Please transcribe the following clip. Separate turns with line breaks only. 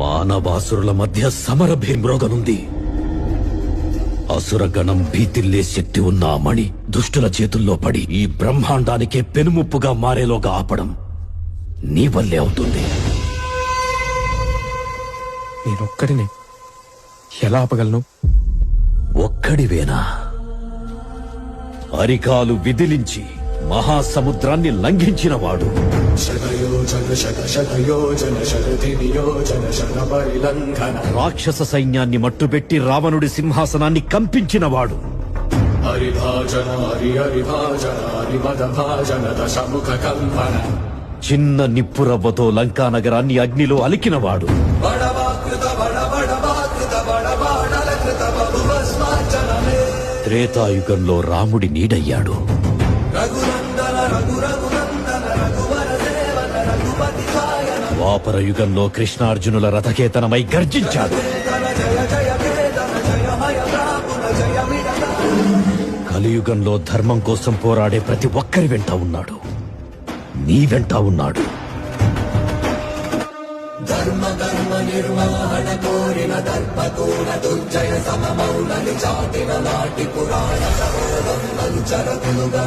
మానవాసురుల మధ్య సమరభేమ్రోగనుంది. అసురగణం భీతిల్లే శక్తి ఉన్న ఆ మణి దుష్టుల చేతుల్లో పడి ఈ బ్రహ్మాండానికే పెనుముప్పుగా మారేలోగా ఆపడం నీ వల్లే అవుతుంది.
నేనొక్కడినే ఎలా ఆపగలను?
ఒక్కడివేనా? అరికాలు విదిలించి మహాసముద్రాన్ని లంఘించినవాడు, రాక్షస సైన్యాన్ని మట్టుబెట్టి రావణుడి సింహాసనాన్ని కంపించినవాడు, చిన్న నిప్పురవ్వతో లంకా నగరాన్ని అగ్నిలో అలికినవాడు, త్రేతాయుగంలో రాముడి నీడయ్యాడు, ద్వాపర యుగంలో కృష్ణార్జునుల రథకేతనమై గర్జించాడు, కలియుగంలో ధర్మం కోసం పోరాడే ప్రతి ఒక్కరి వెంట ఉన్నాడు. నీ వెంట ఉన్నాడు. ధర్మ నిర్వహణ కోరిన దర్పతోన దుర్జయ సమమౌలని చాటిన నాటి పురాణ చరకులుగా